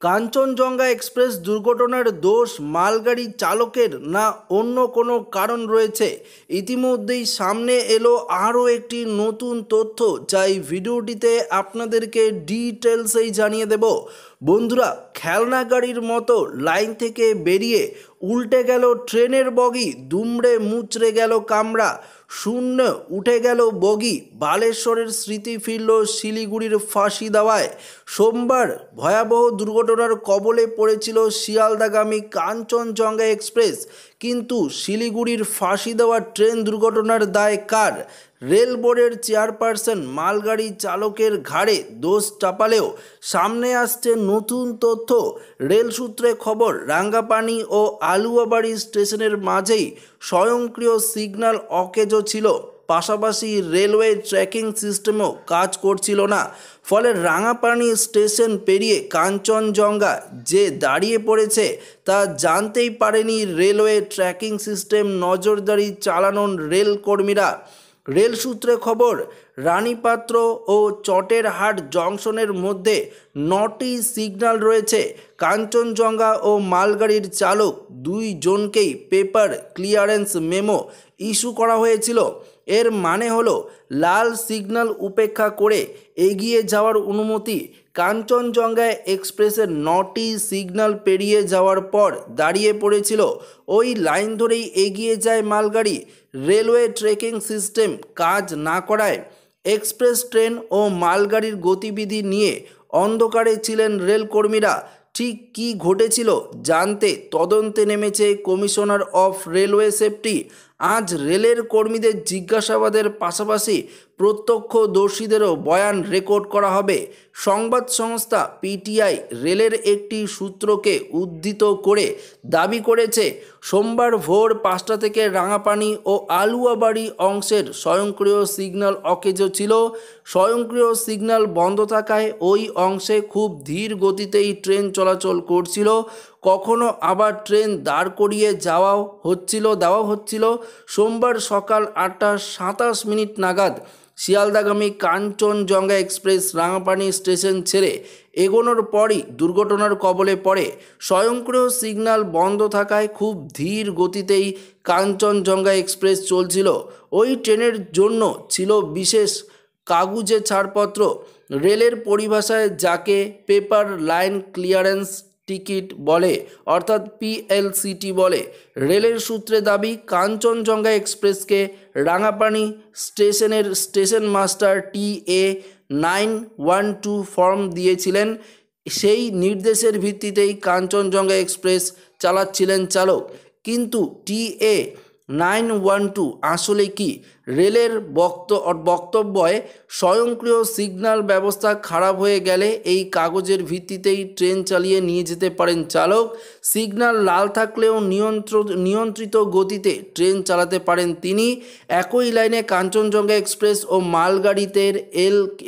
Kanchenjunga express দুর্ঘটনার দোষ মালগাড়ি চালকের না অন্য কোনো কারণ রয়েছে? ইতিমধ্যেই সামনে এলো আরও একটি নতুন তথ্য, যা এই ভিডিওটিতে আপনাদেরকে ডিটেলসেই জানিয়ে দেব। বন্ধুরা, খেলনা গাড়ির মতো লাইন থেকে বেরিয়ে উল্টে গেল ট্রেনের বগি, দুমড়ে মুচড়ে গেল কামরা, শূন্য উঠে গেল বগি। বালেশ্বরের স্মৃতি ফিরল শিলিগুড়ির ফাঁসি দেওয়ায়। সোমবার ভয়াবহ দুর্ঘটনার কবলে পড়েছিল শিয়ালদাগামী কাঞ্চনজঙ্ঘা এক্সপ্রেস। কিন্তু শিলিগুড়ির ফাঁসি দেওয়া ট্রেন দুর্ঘটনার দায় কার? রেল বোর্ডের চেয়ারপারসন মালগাড়ি চালকের ঘাড়ে দোষ চাপালেও সামনে আসছে নতুন তথ্য। রেল সূত্রে খবর, রাঙ্গাপানি ও আলুয়াবাড়ি স্টেশনের মাঝেই স্বয়ংক্রিয় সিগন্যাল অকেজো ছিল, পাশাপাশি রেলওয়ে ট্র্যাকিং সিস্টেমও কাজ করছিল না। ফলে রাঙ্গাপানি স্টেশন পেরিয়ে কাঞ্চনজঙ্ঘা যে দাঁড়িয়ে পড়েছে তা জানতেই পারেনি রেলওয়ে ট্র্যাকিং সিস্টেম নজরদারি চালানোর রেল কর্মীরা। রেল সূত্রে খবর, রানীপাত্র ও চটেরহাট জংশনের মধ্যে 9টি সিগন্যাল রয়েছে। কাঞ্চনজঙ্ঘা ও মালগাড়ির চালক দুইজনকেই পেপার ক্লিয়ারেন্স মেমো ইস্যু করা হয়েছিল। এর মানে হলো লাল সিগন্যাল উপেক্ষা করে এগিয়ে যাওয়ার অনুমতি। কাঞ্চনজঙ্ঘা এক্সপ্রেসের 9টি সিগন্যাল পেরিয়ে যাওয়ার পর দাঁড়িয়ে পড়েছিল। ওই লাইন ধরেই এগিয়ে যায় মালগাড়ি। রেলওয়ে ট্র্যাকিং সিস্টেম কাজ না করায় এক্সপ্রেস ট্রেন ও মালগাড়ির গতিবিধি নিয়ে অন্ধকারে ছিলেন রেলকর্মীরা। ঠিক কী ঘটেছিল জানতে তদন্তে নেমেছে কমিশনার অফ রেলওয়ে সেফটি। আজ রেলের কর্মীদের জিজ্ঞাসাবাদের পাশাপাশি প্রত্যক্ষদর্শীদেরও বয়ান রেকর্ড করা হবে। সংবাদ সংস্থা পিটিআই রেলের একটি সূত্রকে উদ্ধৃত করে দাবি করেছে, সোমবার ভোর 5টা থেকে রাঙ্গাপানি ও আলুয়াবাড়ি অংশের স্বয়ংক্রিয় সিগন্যাল অকেজো ছিল। স্বয়ংক্রিয় সিগন্যাল বন্ধ থাকায় ওই অংশে খুব ধীর গতিতেই ট্রেন চলাচল করছিল। কখনো আবার ট্রেন দাঁড় করিয়ে দেওয়া হচ্ছিল। সোমবার সকাল 8টা 27 নাগাদ শিয়ালদাগামী কাঞ্চনজঙ্ঘা এক্সপ্রেস রাঙ্গাপানি স্টেশন ছেড়ে এগোনোর পরই দুর্ঘটনার কবলে পড়ে। স্বয়ংক্রিয় সিগন্যাল বন্ধ থাকায় খুব ধীর গতিতেই কাঞ্চনজঙ্ঘা এক্সপ্রেস চলছিল। ওই ট্রেনের জন্য ছিল বিশেষ কাগুজে ছাড়পত্র, রেলের পরিভাষায় যাকে পেপার লাইন ক্লিয়ারেন্স টিকিট বলে, অর্থাৎ পিএলসিটি বলে। রেলের সূত্রে দাবি, কাঞ্চনজঙ্ঘা এক্সপ্রেসকে রাঙ্গাপানি স্টেশনের স্টেশন মাস্টার TA 912 ফর্ম দিয়েছিলেন। সেই নির্দেশের ভিত্তিতেই কাঞ্চনজঙ্ঘা এক্সপ্রেস চালাচ্ছিলেন চালক। কিন্তু TA 912 আসলে কি? রেলের বক্তব্যে স্বয়ংক্রিয় সিগন্যাল ব্যবস্থা খারাপ হয়ে গেলে এই কাগজের ভিত্তিতেই ট্রেন চালিয়ে নিয়ে যেতে পারেন চালক। সিগন্যাল লাল থাকলেও নিয়ন্ত্রিত গতিতে ট্রেন চালাতে পারেন তিনি। একই লাইনে কাঞ্চনজঙ্ঘা এক্সপ্রেস ও মালগাড়িতে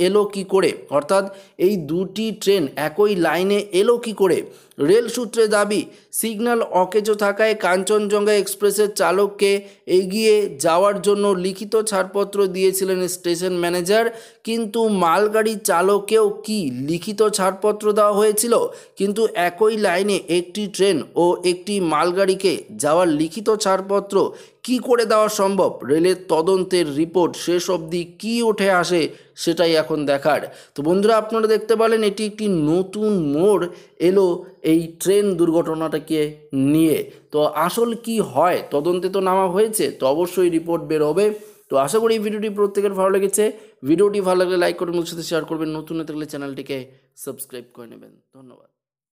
এলো কি করে? অর্থাৎ এই দুটি ট্রেন একই লাইনে এলো কি করে? রেল সূত্রে দাবি, সিগন্যাল অকেজো থাকায় কাঞ্চনজঙ্ঘা এক্সপ্রেসের চালককে এগিয়ে যাওয়ার জন্য লিখিত ছাড়পত্র দিয়েছিলেন স্টেশন ম্যানেজার। কিন্তু মালগাড়ি চালককেও কি লিখিত ছাড়পত্র দেওয়া হয়েছিল? কিন্তু একই লাইনে একটি ট্রেন ও একটি মালগাড়িকে যাওয়ার লিখিত ছাড়পত্র কি করে দেওয়া সম্ভব? রেলের তদন্তের রিপোর্ট শেষ অবধি কী উঠে আসে সেটাই এখন দেখার। তো বন্ধুরা, আপনারা দেখতে পেলেন এটি একটি নতুন মোড় এলো এই ট্রেন দুর্ঘটনাটাকে নিয়ে। তো আসল কি হয় তদন্তে তো নামা হয়েছে, তো অবশ্যই রিপোর্ট বের হবে। তো আশা করি এই ভিডিওটি প্রত্যেকের ভালো লেগেছে। ভিডিওটি ভালো লাগলে লাইক করবেন, সাথে শেয়ার করবেন। নতুন হয়ে থাকলে চ্যানেলটিকে সাবস্ক্রাইব করে নেবেন। ধন্যবাদ।